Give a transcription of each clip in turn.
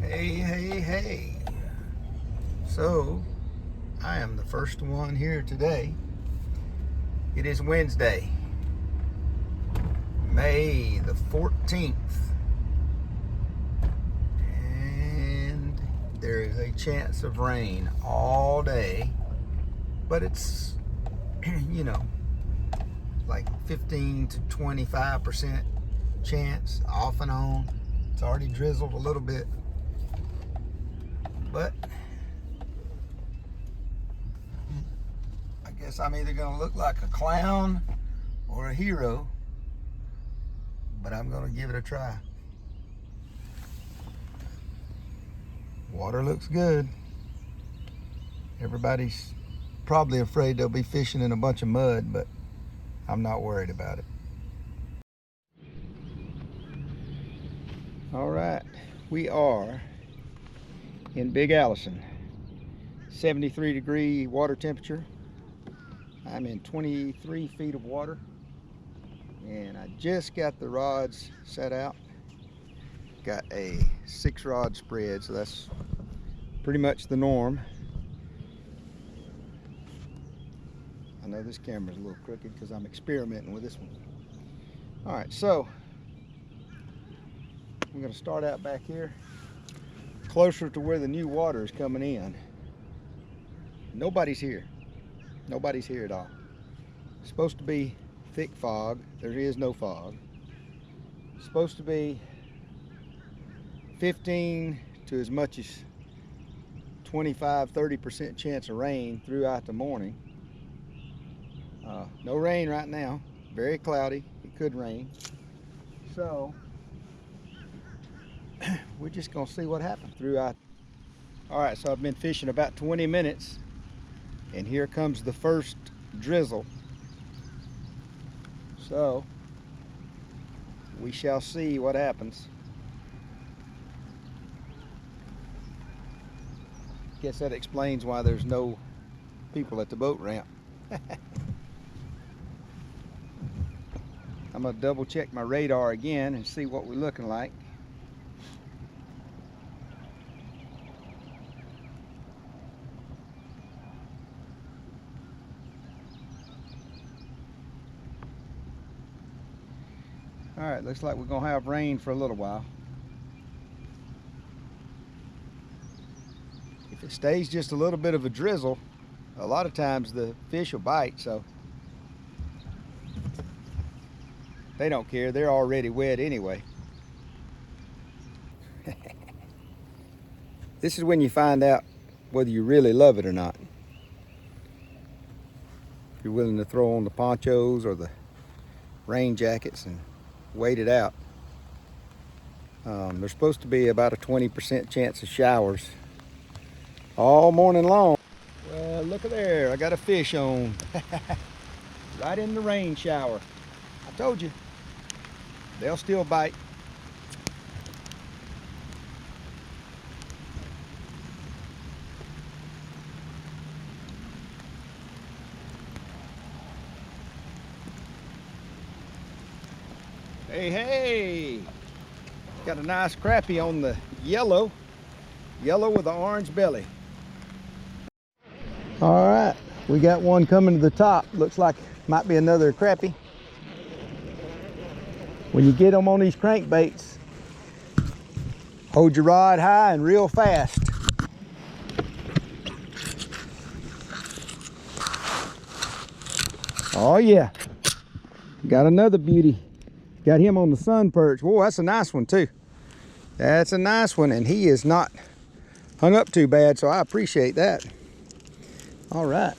Hey. So, I am the first one here today. It is Wednesday, May the 14th. And there is a chance of rain all day. But it's, like 15 to 25% chance off and on. It's already drizzled a little bit. But I guess I'm either going to look like a clown or a hero, but I'm going to give it a try. Water looks good. Everybody's probably afraid they'll be fishing in a bunch of mud, but I'm not worried about it. All right, we are in Big Allison, 73-degree water temperature. I'm in 23 feet of water, and I just got the rods set out. Got a 6-rod spread, so that's pretty much the norm. I know this camera's a little crooked because I'm experimenting with this one. All right, so I'm going to start out back here, closer to where the new water is coming in. Nobody's here. Nobody's here at all. It's supposed to be thick fog. There is no fog. It's supposed to be 15 to as much as 25-30% chance of rain throughout the morning. No rain right now. Very cloudy. It could rain. So we're just gonna see what happens throughout. All right, so I've been fishing about 20 minutes, and here comes the first drizzle. So we shall see what happens. Guess that explains why there's no people at the boat ramp. I'm gonna double check my radar again and see what we're looking like. All right, looks like we're gonna have rain for a little while. If it stays just a little bit of a drizzle, a lot of times the fish will bite, so they don't care. They're already wet anyway. This is when you find out whether you really love it or not. If you're willing to throw on the ponchos or the rain jackets and wait it out. There's supposed to be about a 20% chance of showers all morning long. Well, look at there, I got a fish on. Right in the rain shower. I told you, they'll still bite. Hey, got a nice crappie on the yellow with an orange belly. All right, we got one coming to the top. Looks like might be another crappie. When you get them on these crankbaits, hold your rod high and real fast. Oh yeah, got another beauty. Got him on the sun perch. Whoa, that's a nice one too. That's a nice one, and he is not hung up too bad, so I appreciate that. All right.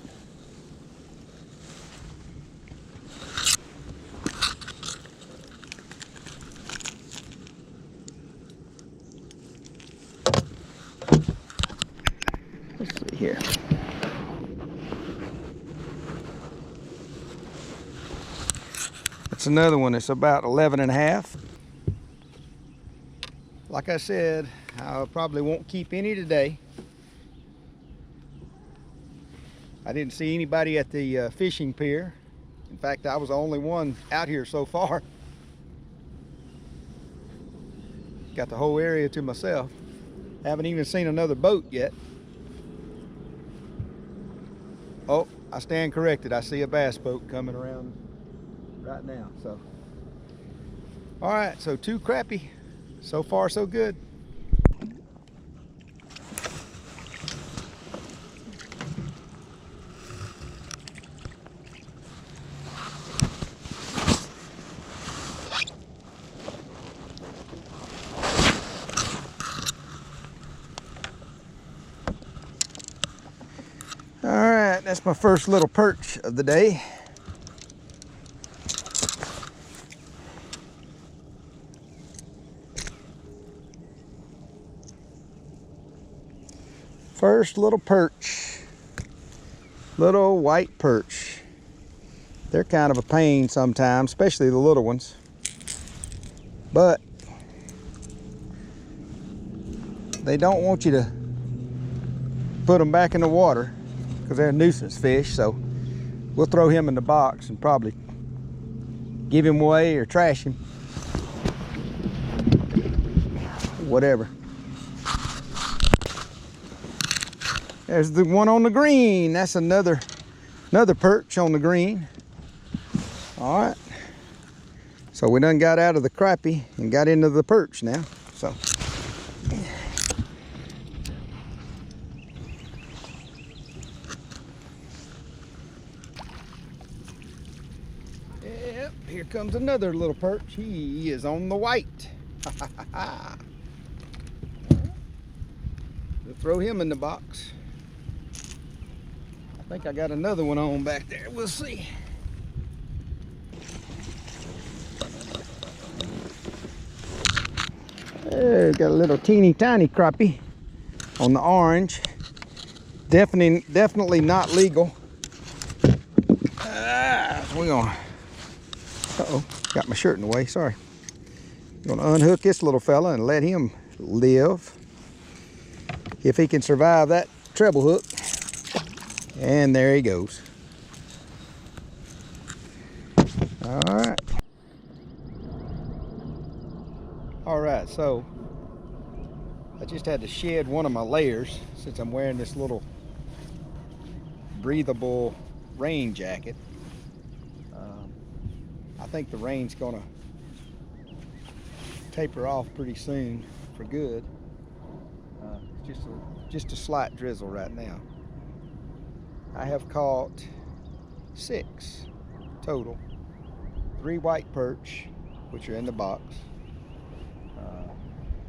Let's see here. That's another one. It's about 11.5. Like I said, I probably won't keep any today. I didn't see anybody at the fishing pier. In fact, I was the only one out here so far. Got the whole area to myself. Haven't even seen another boat yet. Oh, I stand corrected. I see a bass boat coming around right now. So, all right, so 2 crappie. So far, so good. All right, that's my first little perch of the day. First little perch. Little white perch. They're kind of a pain sometimes, especially the little ones. But they don't want you to put them back in the water because they're a nuisance fish. So we'll throw him in the box and probably give him away or trash him. Whatever. There's the one on the green. That's another perch on the green. All right. So we done got out of the crappie and got into the perch now. So. Yep, here comes another little perch. He is on the white. We'll throw him in the box. I think I got another one on back there. We'll see. There, got a little teeny tiny crappie on the orange. Definitely not legal. So we're gonna. Uh-oh, got my shirt in the way. Sorry. Gonna unhook this little fella and let him live. If he can survive that treble hook. And there he goes. All right. All right, so I just had to shed one of my layers since I'm wearing this little breathable rain jacket. I think the rain's gonna taper off pretty soon for good. Just a slight drizzle right now. I have caught 6 total. 3 white perch, which are in the box,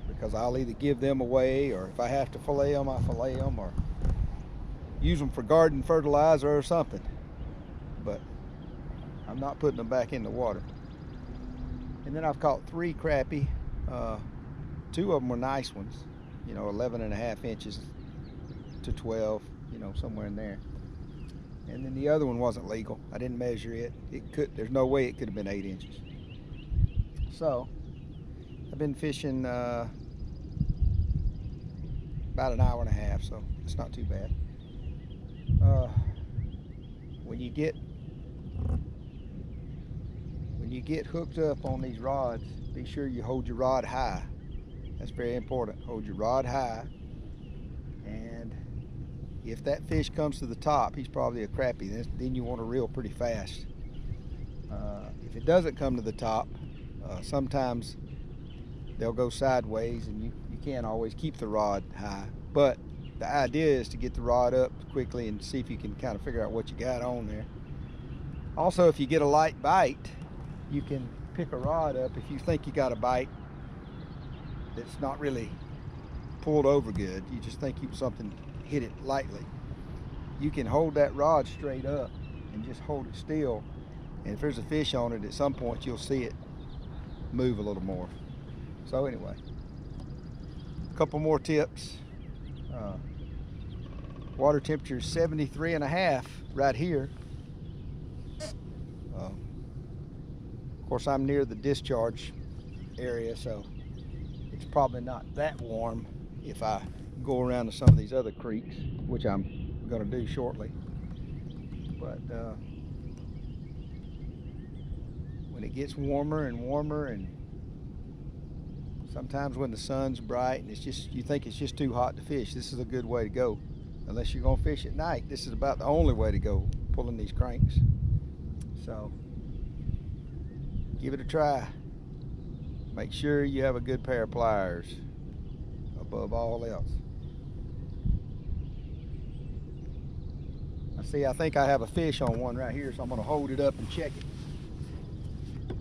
because I'll either give them away, or if I have to fillet them, I fillet them, or use them for garden fertilizer or something. But I'm not putting them back in the water. And then I've caught 3 crappie. 2 of them were nice ones, you know, 11.5 inches to 12, you know, somewhere in there. And then the other one wasn't legal. I didn't measure it. There's no way it could have been 8 inches. So I've been fishing about an hour and a half, so it's not too bad. When you get hooked up on these rods, be sure you hold your rod high. That's very important. Hold your rod high, and if that fish comes to the top, he's probably a crappie. Then you want to reel pretty fast. If it doesn't come to the top, sometimes they'll go sideways, and you can't always keep the rod high. But the idea is to get the rod up quickly and see if you can kind of figure out what you got on there. Also, if you get a light bite, you can pick a rod up if you think you got a bite that's not really pulled over good. You just think something hit it lightly. You can hold that rod straight up and just hold it still, and if there's a fish on it, at some point you'll see it move a little more. So anyway, a couple more tips. Water temperature is 73.5 right here. Of course, I'm near the discharge area, so it's probably not that warm if I go around to some of these other creeks, which I'm going to do shortly. But when it gets warmer and warmer, and Sometimes when the sun's bright and you think it's just too hot to fish, this is a good way to go. Unless you're gonna fish at night, this is about the only way to go, pulling these cranks. So give it a try. Make sure you have a good pair of pliers above all else. I think I have a fish on one right here, so I'm gonna hold it up and check it.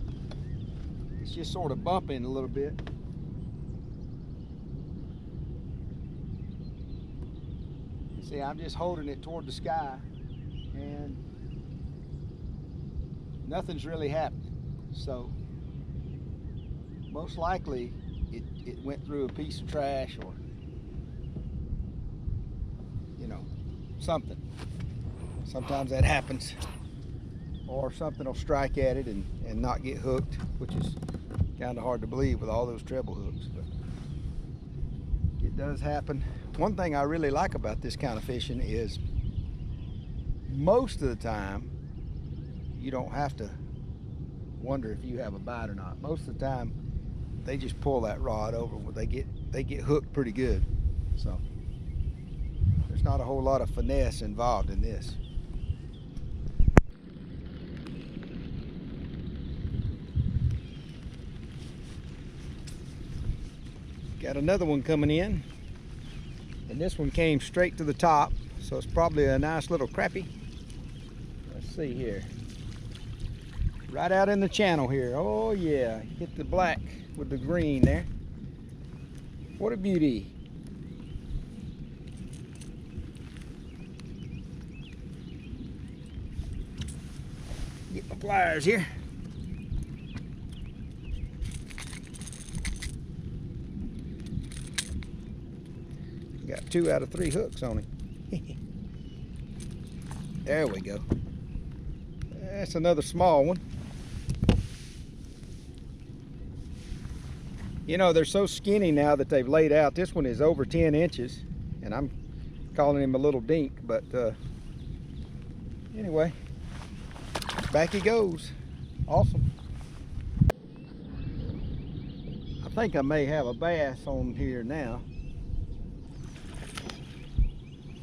It's just sort of bumping a little bit. See, I'm just holding it toward the sky and nothing's really happening. So most likely it went through a piece of trash or, you know, something. Sometimes that happens. Or something will strike at it and not get hooked, which is kind of hard to believe with all those treble hooks. But it does happen. One thing I really like about this kind of fishing is most of the time you don't have to wonder if you have a bite or not. Most of the time they just pull that rod over where they get hooked pretty good. So there's not a whole lot of finesse involved in this. Got another one coming in, and this one came straight to the top, so it's probably a nice little crappie. Let's see here. Right out in the channel here. Oh yeah, hit the black with the green there. What a beauty. Get my pliers here. Got 2 out of 3 hooks on him. There we go. That's another small one. You know, they're so skinny now that they've laid out. This one is over 10 inches, and I'm calling him a little dink, but anyway, back he goes. Awesome. I think I may have a bass on here now.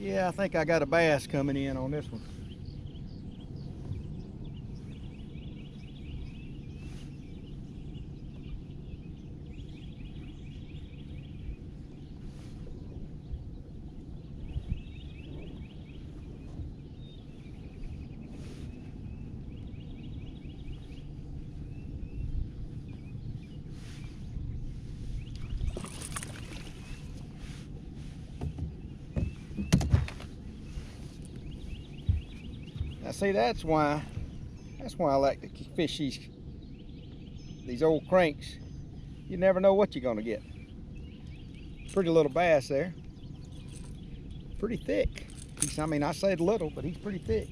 Yeah, I think I got a bass coming in on this one. Now see, that's why I like to fish these old cranks. You never know what you're gonna get. Pretty little bass there. Pretty thick. I mean, I said little, but he's pretty thick.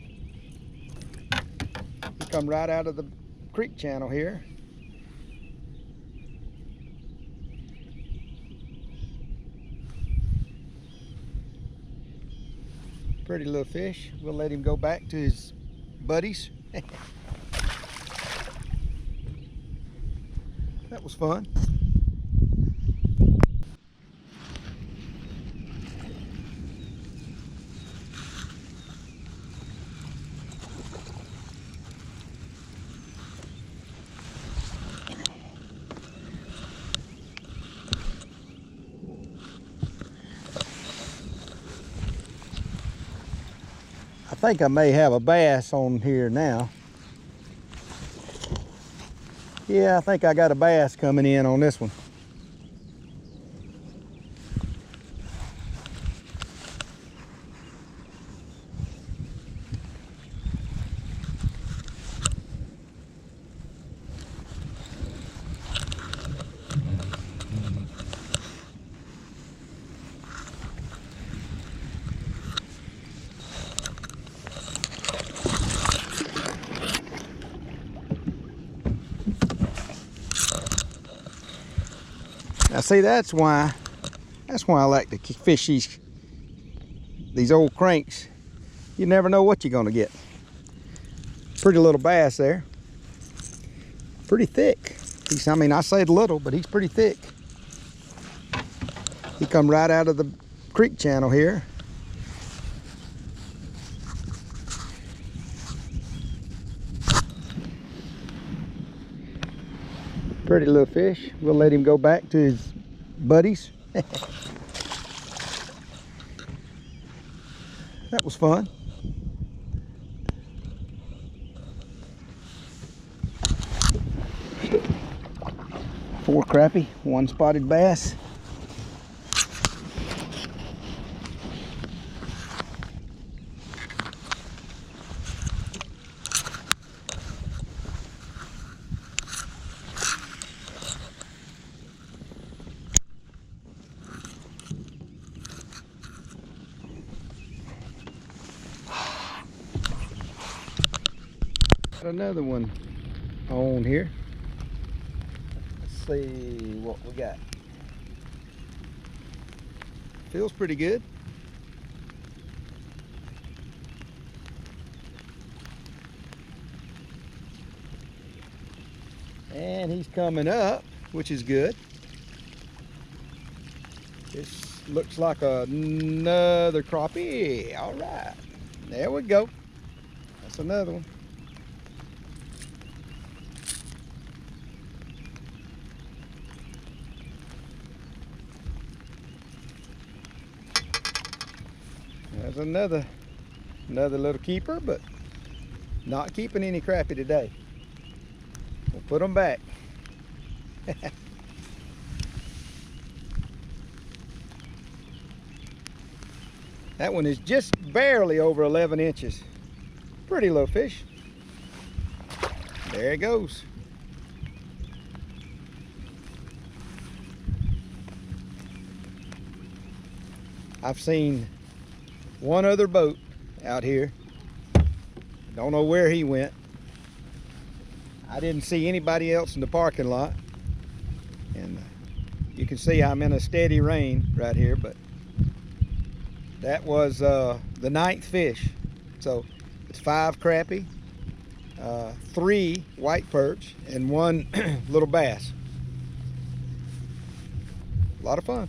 He come right out of the creek channel here. Pretty little fish. We'll let him go back to his buddies. That was fun. I think I may have a bass on here now. Yeah, I think I got a bass coming in on this one. Now see, that's why I like to fish these old cranks. You never know what you're gonna get. Pretty little bass there. Pretty thick. I mean, I said little, but he's pretty thick. He come right out of the creek channel here. Pretty little fish. We'll let him go back to his buddies. That was fun. Four crappie, one spotted bass. Another one on here. Let's see what we got. Feels pretty good. And he's coming up, which is good. This looks like another crappie. All right, there we go. That's another one. There's another little keeper, but not keeping any crappie today. We'll put them back. That one is just barely over 11 inches. Pretty little fish. There it goes. I've seen one other boat out here. Don't know where he went. I didn't see anybody else in the parking lot. And you can see I'm in a steady rain right here, but that was the 9th fish. So it's 5 crappie, 3 white perch, and 1 little bass. A lot of fun.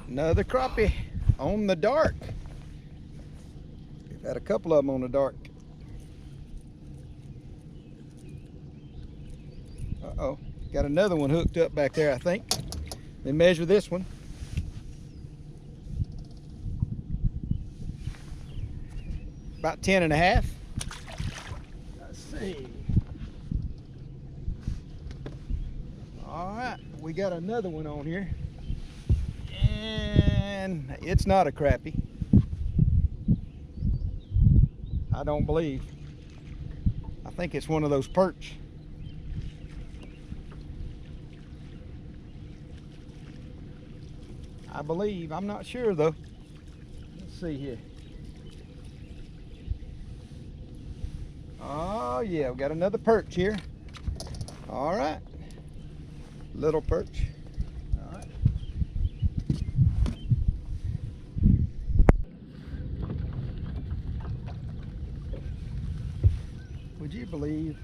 Another crappie on the dark. We've had a couple of them on the dark. Uh-oh, got another one hooked up back there, I think. Let me measure this one. About 10.5. Let's see. All right, we got another one on here. And it's not a crappie. I don't believe. I think it's one of those perch. I believe. I'm not sure though. Let's see here. Oh yeah, we got another perch here. All right. Little perch. Would you believe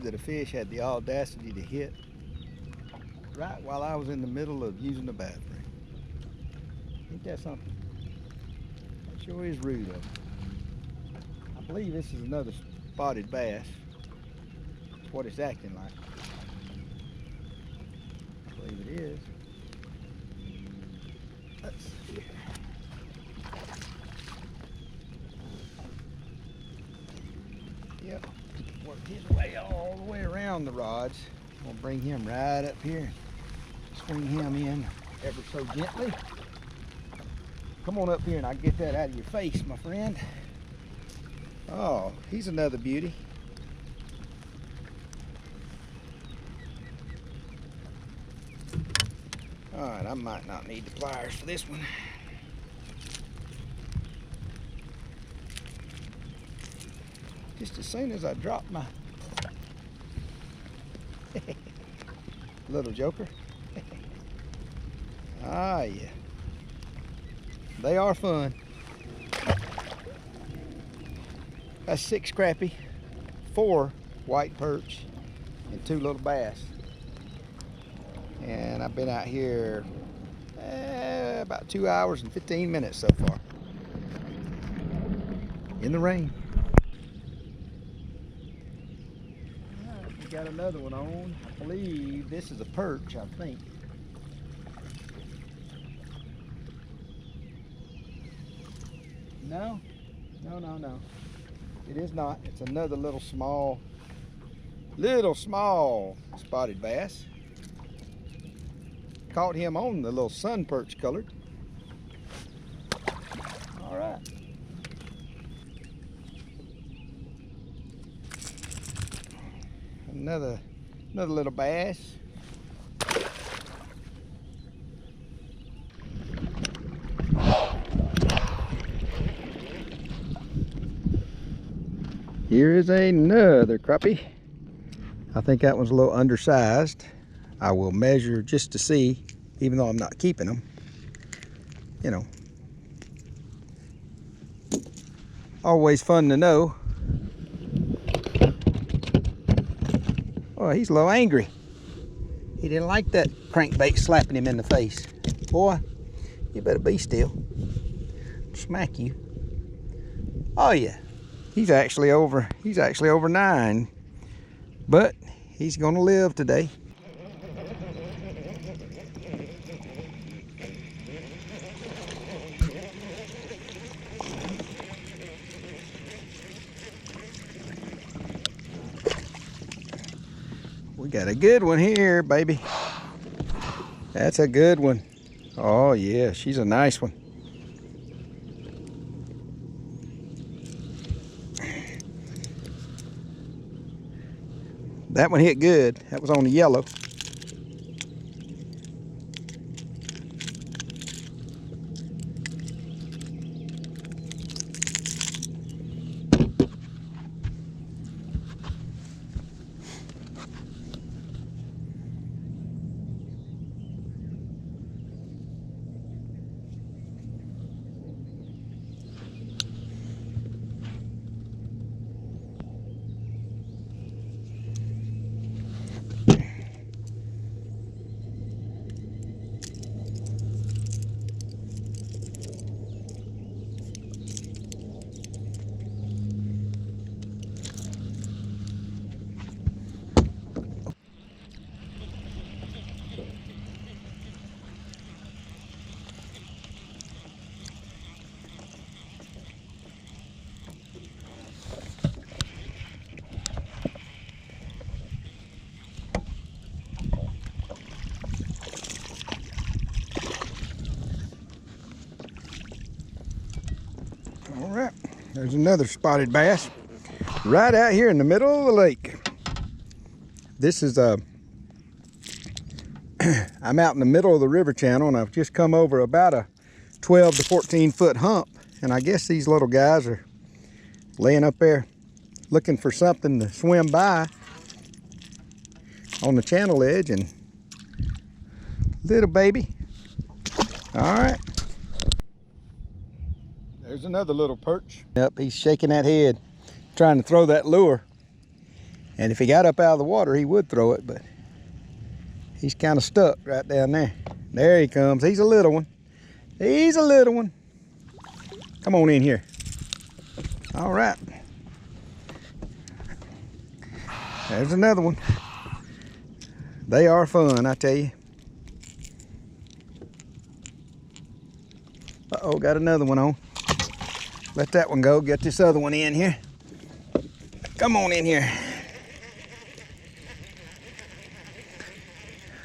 that a fish had the audacity to hit right while I was in the middle of using the bathroom? Ain't that something? That sure is rude of them. I believe this is another spotted bass. That's what it's acting like. I believe it is. Let's see. Yep, worked his way all the way around the rods. I'm gonna bring him right up here, swing him in ever so gently. Come on up here and I'll get that out of your face, my friend. Oh, he's another beauty. Alright, I might not need the pliers for this one. Just as soon as I drop my little joker. Ah, yeah. They are fun. That's 6 crappie, 4 white perch, and 2 little bass. And I've been out here about 2 hours and 15 minutes so far. In the rain. We got another one on. I believe this is a perch, I think. No. It is not. It's another little small spotted bass. Caught him on the little sun perch colored. All right. Another little bass. Here is another crappie. I think that one's a little undersized. I will measure just to see, even though I'm not keeping them. You know, always fun to know. Oh, he's a little angry. He didn't like that crankbait slapping him in the face. Boy, you better be still. Smack you. Oh yeah. He's actually over 9, but he's gonna live today. We got a good one here, baby. That's a good one. Oh yeah, she's a nice one. That one hit good. That was on the yellow. All right, there's another spotted bass right out here in the middle of the lake. This is I'm out in the middle of the river channel, and I've just come over about a 12 to 14 foot hump, and I guess these little guys are laying up there looking for something to swim by on the channel edge. And little baby. All right. There's another little perch. Yep, he's shaking that head, trying to throw that lure. And if he got up out of the water, he would throw it, but he's kind of stuck right down there. There he comes. He's a little one. He's a little one. Come on in here. All right. There's another one. They are fun, I tell you. Uh-oh, got another one on. Let that one go. Get this other one in here. Come on in here.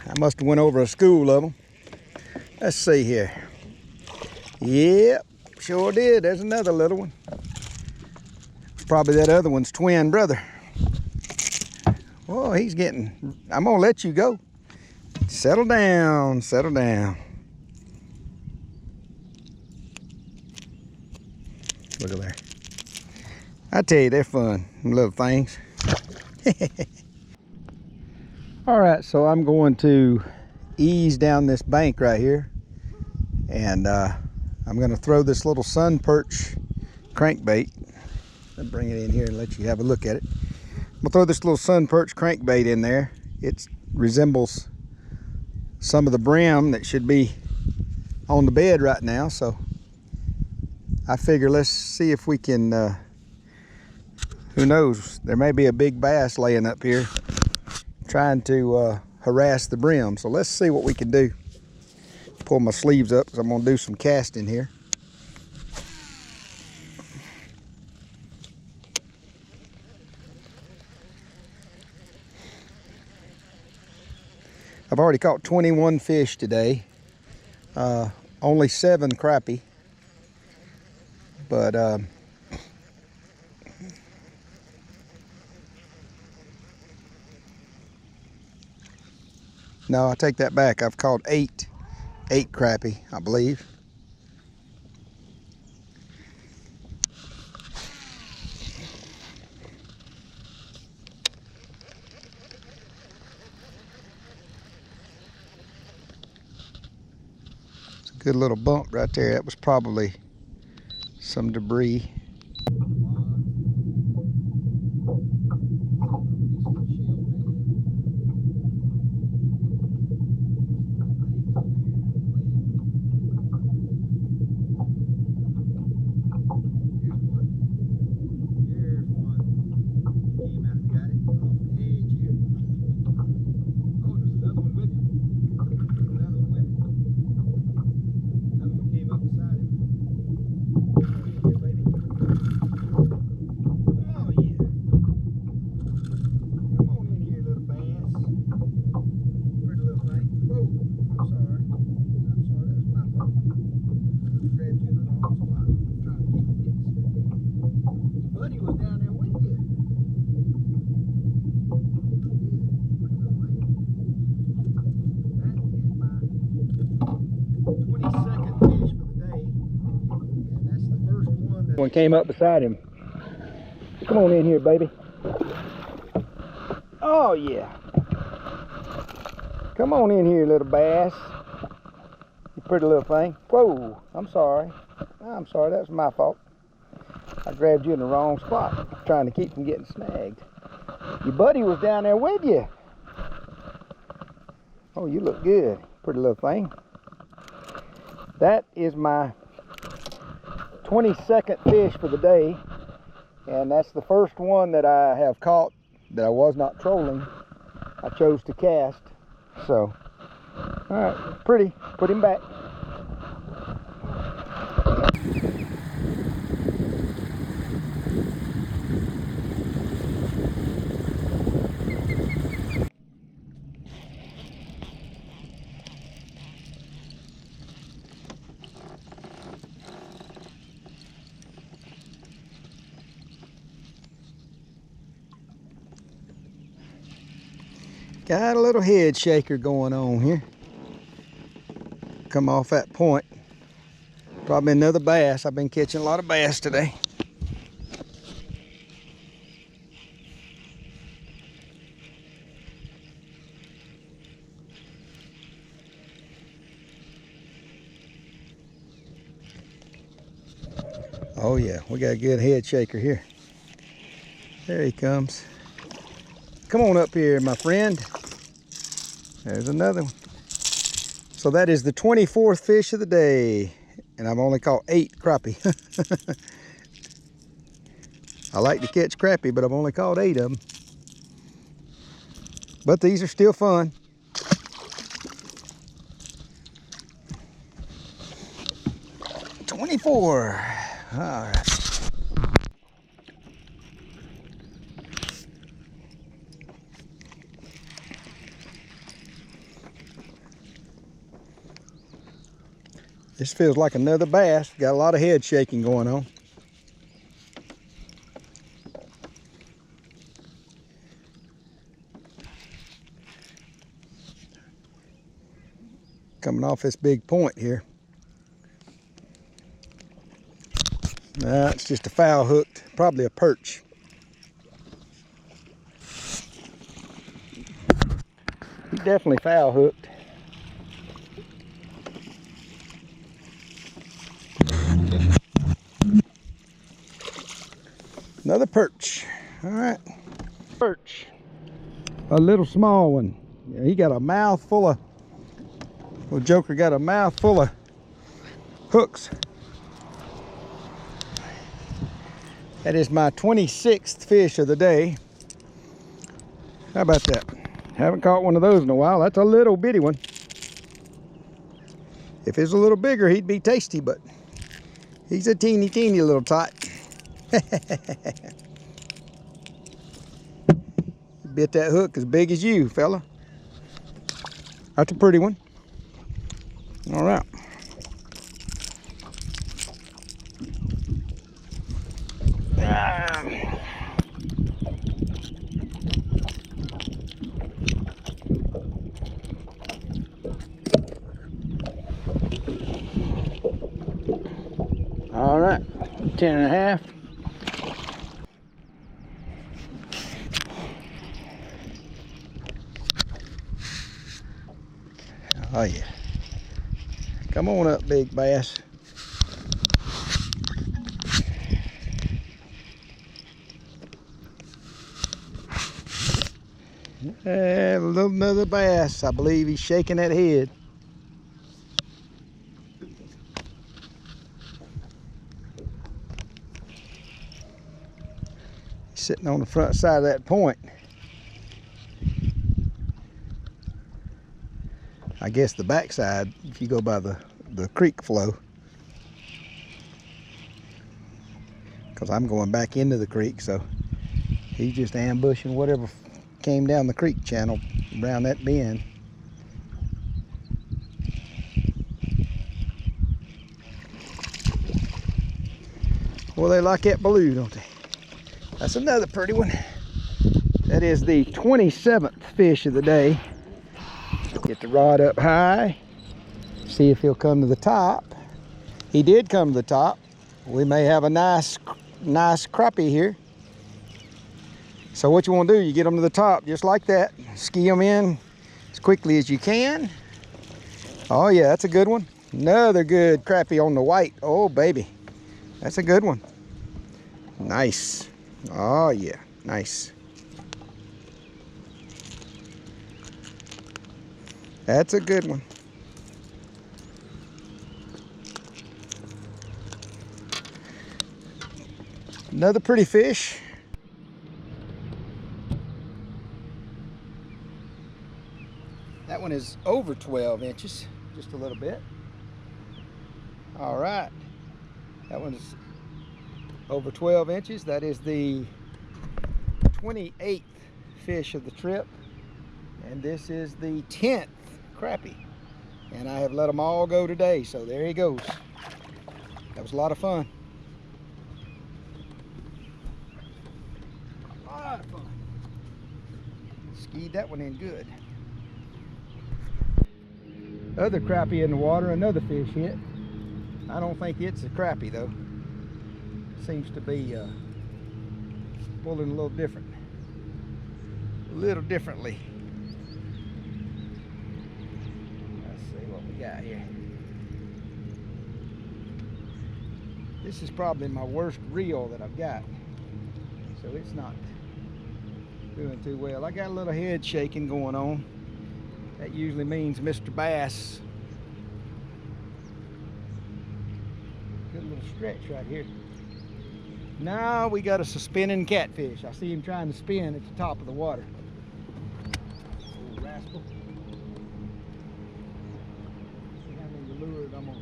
I must have went over a school of them. Let's see here. Yep, sure did. There's another little one. Probably that other one's twin brother. Oh, he's getting, I'm gonna let you go. Settle down, settle down. Look at there. I tell you, they're fun, them little things. All right, so I'm going to ease down this bank right here, and I'm going to throw this little sun perch crankbait. I'll bring it in here and let you have a look at it. I'm gonna throw this little sun perch crankbait in there. It resembles some of the brim that should be on the bed right now, so I figure let's see if we can, who knows, there may be a big bass laying up here trying to harass the brim. So let's see what we can do. Pull my sleeves up because I'm gonna do some casting here. I've already caught 21 fish today, only 7 crappie, but no, I take that back. I've caught 8 crappie, I believe. Good little bump right there. That was probably some debris. One came up beside him. Come on in here, baby. Oh yeah. Come on in here, little bass. You pretty little thing. Whoa, I'm sorry. I'm sorry, that was my fault. I grabbed you in the wrong spot, trying to keep from getting snagged. Your buddy was down there with you. Oh, you look good. Pretty little thing. That is my 22nd fish for the day, and that's the first one that I have caught that I was not trolling. I chose to cast. So, all right, pretty. Put him back. Got a little head shaker going on here. Come off that point. Probably another bass. I've been catching a lot of bass today. Oh yeah, we got a good head shaker here. There he comes. Come on up here, my friend. There's another one. So that is the 24th fish of the day, and I've only caught 8 crappie. I like to catch crappie, but I've only caught 8 of them. But these are still fun. $24. All right. This feels like another bass. Got a lot of head shaking going on. off this big point here. Nah, it's just a foul hooked, probably a perch. Definitely foul hooked. Another perch. All right. Perch. A little small one. Yeah, he got a mouth full of, little joker got a mouth full of hooks. That is my 26th fish of the day. How about that? Haven't caught one of those in a while. That's a little bitty one. If it's a little bigger, he'd be tasty, but he's a teeny little tot. Bit that hook as big as you, fella. That's a pretty one. All right. All right, 10.5. Oh yeah. Come on up, big bass. Another bass. I believe he's shaking that head. He's sitting on the front side of that point. I guess the backside, if you go by the creek flow. Because I'm going back into the creek, so he's just ambushing whatever came down the creek channel around that bend. Well, they like that blue, don't they? That's another pretty one. That is the 27th fish of the day. Get the rod up high. See if he'll come to the top. He did come to the top. We may have a nice crappie here. So what you want to do, you get them to the top just like that. Ski them in as quickly as you can. Oh yeah, that's a good one. Another good crappie on the white. Oh baby, that's a good one. Nice. Oh yeah, nice. That's a good one. Another pretty fish. That one is over 12 inches, just a little bit. All right, that one is over 12 inches. That is the 28th fish of the trip. And this is the 10th crappie. And I have let them all go today, so there he goes. That was a lot of fun. A lot of fun. Skied that one in good. Other crappie in the water, another fish hit. I don't think it's a crappie though. Seems to be pulling a little different. A little differently. Let's see what we got here. This is probably my worst reel that I've got. So it's not doing too well. I got a little head shaking going on. That usually means Mr. Bass. Good little stretch right here. Now we got a spinning catfish. I see him trying to spin at the top of the water. Little rascal. See how many lures I'm gonna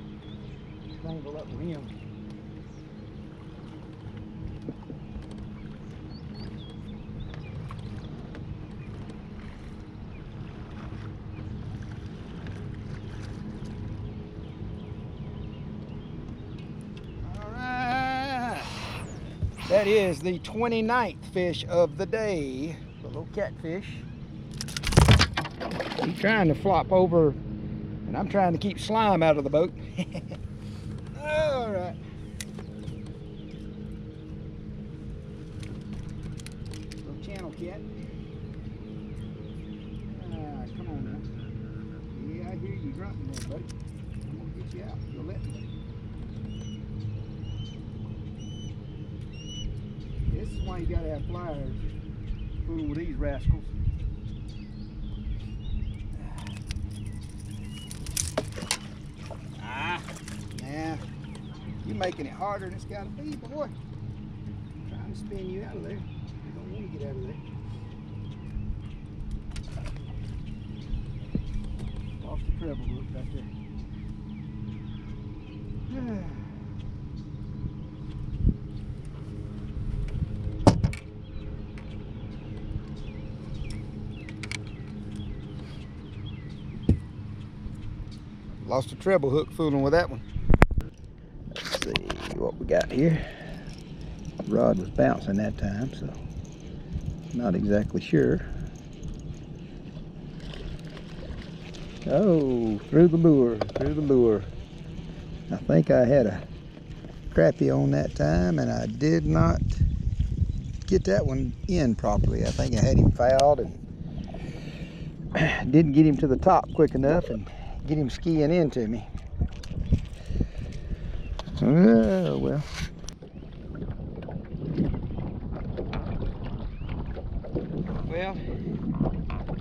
strangle up with him. That is the 29th fish of the day, the little catfish. He's trying to flop over And I'm trying to keep slime out of the boat. All right. Little channel cat. Come on now. Yeah, I hear you grunting there, buddy. I'm gonna get you out. You'll let me. This is why you gotta have pliers. Fooling with these rascals. Nah, you're making it harder than it's gotta be, boy. I'm trying to spin you out of there. You don't want to get out of there. Lost the treble hook right there. Lost a treble hook fooling with that one. Let's see what we got here. Rod was bouncing that time, so not exactly sure. Oh, through the lure, through the lure. I think I had a crappie on that time, and I did not get that one in properly. I think I had him fouled and didn't get him to the top quick enough and get him skiing into me. Oh, well. Well,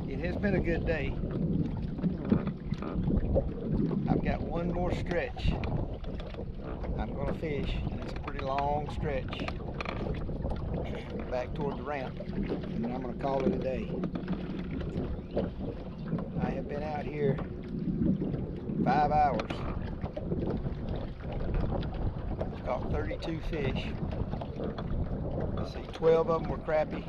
it has been a good day. I've got one more stretch I'm going to fish, and it's a pretty long stretch back toward the ramp, and then I'm going to call it a day. I have been out here 5 hours. I've caught 32 fish. Let's see, 12 of them were crappie.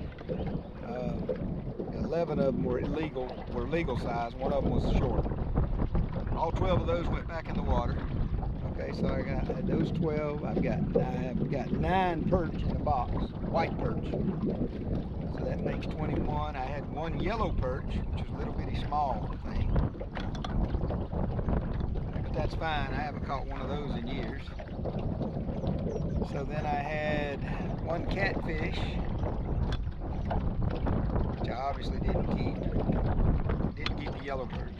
11 of them were legal size. One of them was short. All 12 of those went back in the water. Okay, so I got those 12. I've got 9 perch in the box, white perch. So that makes 21. I had one yellow perch, which was a little bitty small thing. But that's fine. I haven't caught one of those in years. So then I had one catfish, which I obviously didn't keep. Didn't keep the yellow perch.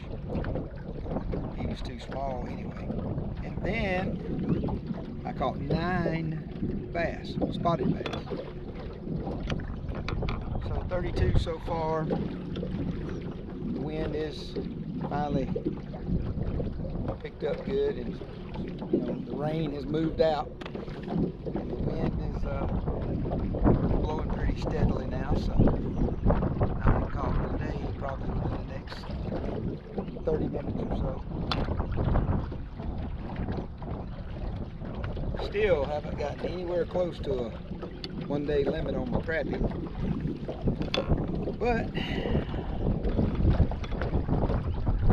He was too small anyway. And then I caught 9 bass, spotted bass. So 32 so far. The wind is finally picked up good, and the rain has moved out. And the wind is blowing pretty steadily now, so I'm going to call it a day probably within the next 30 minutes or so. Still haven't gotten anywhere close to a 1-day limit on my crappie, but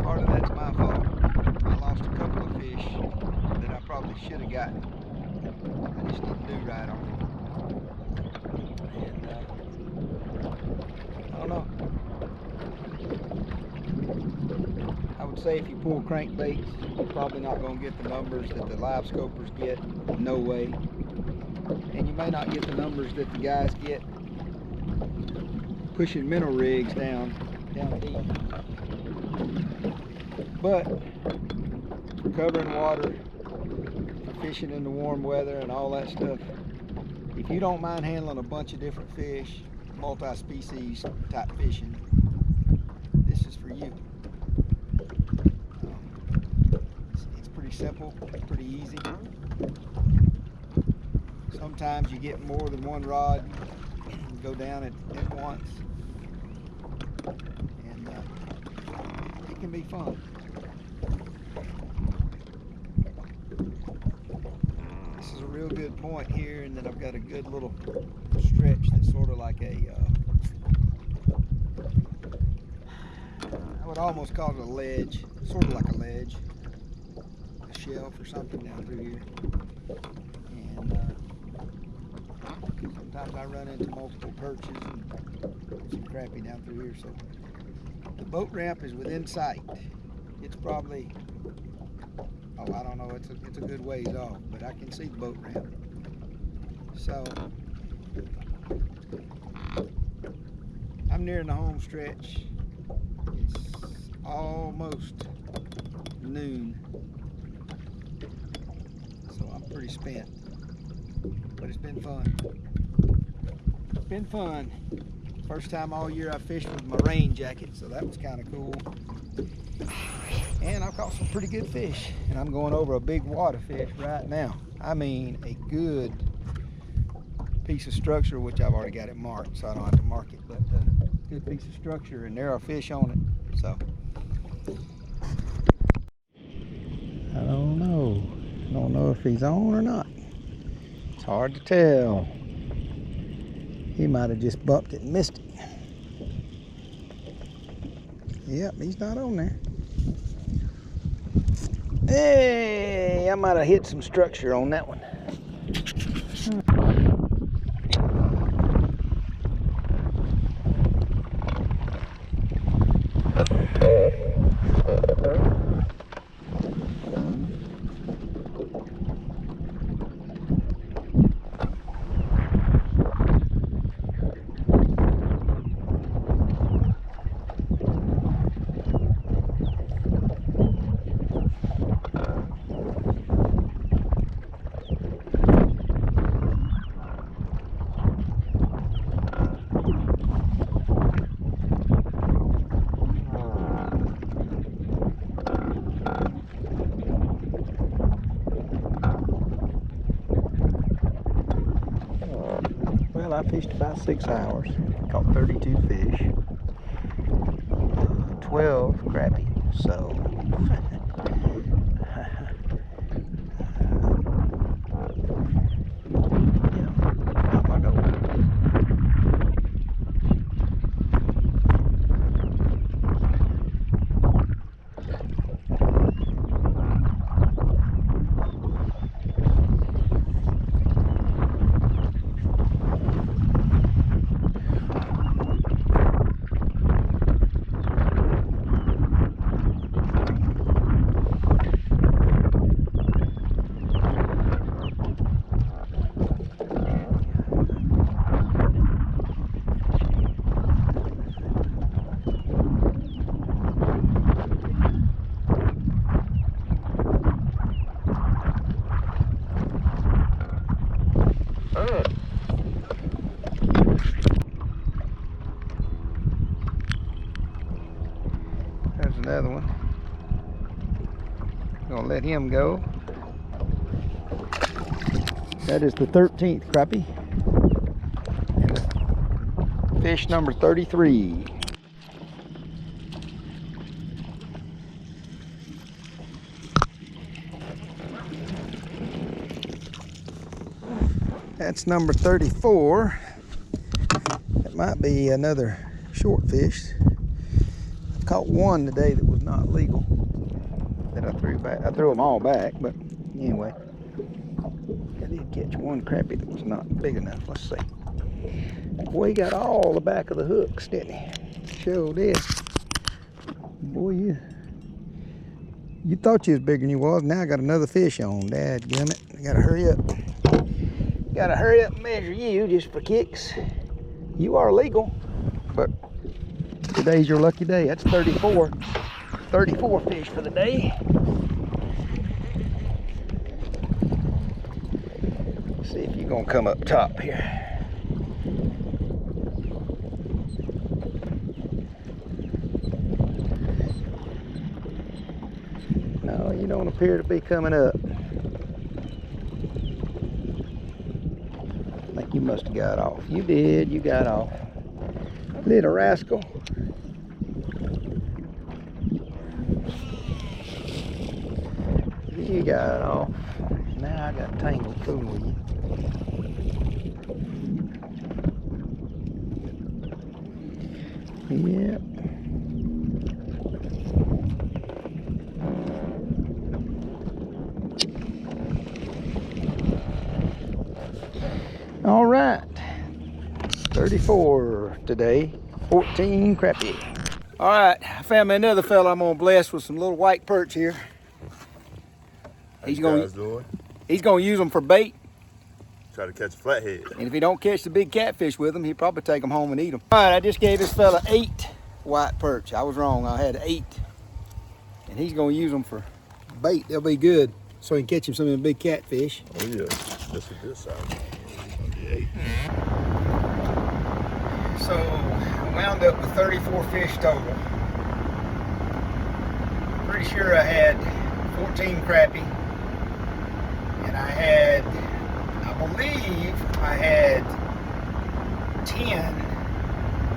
part of that's my fault. I lost a couple of fish that I probably should have gotten. I just didn't do right on it. And I don't know. I would say if you pull crankbaits, you're probably not going to get the numbers that the live scopers get. No way. And you may not get the numbers that the guys get pushing minnow rigs down deep. But for covering water, for fishing in the warm weather and all that stuff, if you don't mind handling a bunch of different fish, multi-species type fishing, this is for you. It's pretty simple, it's pretty easy. Sometimes you get more than one rod and go down at once, and it can be fun. This is a real good point here, and then I've got a good little stretch that's sort of like a I would almost call it a ledge, sort of like a ledge, a shelf or something down through here. And sometimes I run into multiple perches and some crappie down through here. So the boat ramp is within sight. It's probably Oh, I don't know, it's a good ways off, but I can see the boat ramp. So I'm nearing the home stretch. It's almost noon, so I'm pretty spent, but it's been fun. It's been fun. First time all year I fished with my rain jacket, so that was kind of cool. And I've caught some pretty good fish, and I'm going over a big water fish right now. I mean, a good piece of structure, which I've already got it marked, so I don't have to mark it, but a good piece of structure, and there are fish on it. So I don't know if he's on or not. It's hard to tell. He might have just bumped it and missed it. Yep, he's not on there. Hey, I might have hit some structure on that one. Well, I fished about 6 hours, caught 32 fish, 12 crappie, so yeah, not my goal. There's another one. Gonna let him go. That is the 13th crappie. And fish number 33. That's number 34. That might be another short fish. I caught one today that was not legal that I threw back. I threw them all back, but anyway, I did catch one crappie that was not big enough. Let's see. Boy, he got all the back of the hooks, didn't he? Sure did. Boy, you thought you was bigger than you was. Now I got another fish on. Dadgummit. I gotta hurry up. Gotta hurry up and measure you just for kicks. You are legal, but today's your lucky day. That's 34. 34 fish for the day. Let's see if you're gonna come up top here. No, you don't appear to be coming up. I think you must have got off. You did, you got off. Little rascal. You got off. Now I got tangled fooling with you. Yep. All right. 34 today. 14 crappie. All right, I found me another fella I'm gonna bless with some little white perch here. He's gonna use them for bait. Try to catch a flathead. And if he don't catch the big catfish with them, he'll probably take them home and eat them. All right, I just gave this fella 8 white perch. I was wrong, I had 8. And he's gonna use them for bait. They'll be good, so he can catch him some of the big catfish. Oh yeah, that's a good size. Okay. So I wound up with 34 fish total. Pretty sure I had 14 crappie, and I believe I had 10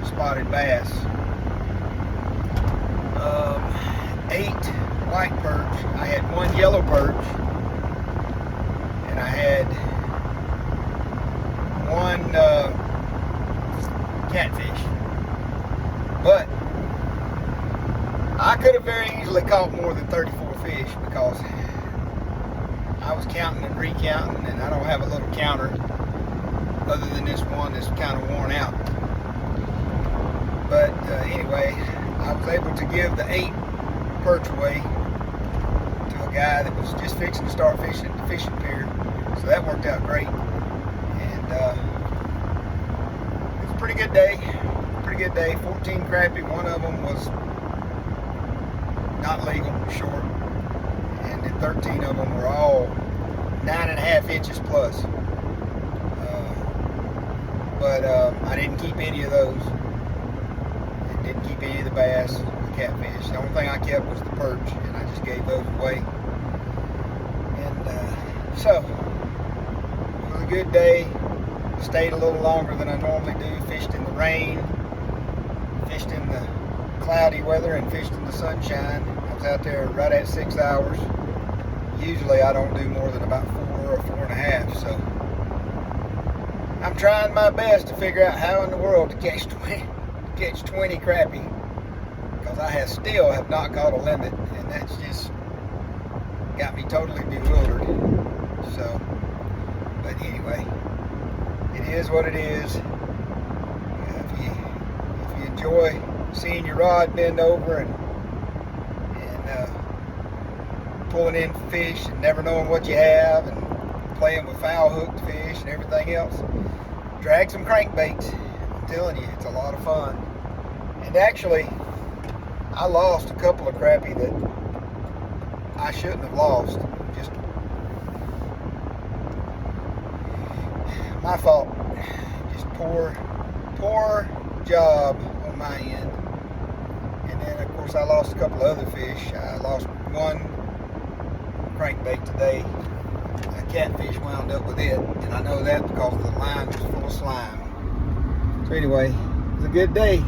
spotted bass, 8 white perch, I had 1 yellow perch, and I had 1 catfish. But I could have very easily caught more than 34 fish because I was counting and recounting, and I don't have a little counter other than this one that's kind of worn out. But anyway, I was able to give the 8 perch away to a guy that was just fixing to start fishing at the fishing pier, so that worked out great. And it was a pretty good day. 14 crappie. One of them was not legal, short, and then 13 of them were all 9.5 inches plus. But I didn't keep any of those. And didn't keep any of the bass, the catfish. The only thing I kept was the perch, and I just gave those away. And so it was a good day. Stayed a little longer than I normally do. Fished in the rain, fished in the cloudy weather, and fished in the sunshine. I was out there right at 6 hours. Usually I don't do more than about 4 or 4.5, so I'm trying my best to figure out how in the world to catch 20 crappie, because I still have not caught a limit, and that's just got me totally bewildered. So, but anyway, it is what it is. If you enjoy seeing your rod bend over and pulling in fish and never knowing what you have, and playing with foul hooked fish and everything else, drag some crankbaits. I'm telling you, it's a lot of fun. And actually, I lost a couple of crappie that I shouldn't have lost. Just my fault. Just poor job on my end. And then of course I lost a couple of other fish. I lost 1 crankbait today. A catfish wound up with it, and I know that because the line was full of slime. So anyway, it was a good day.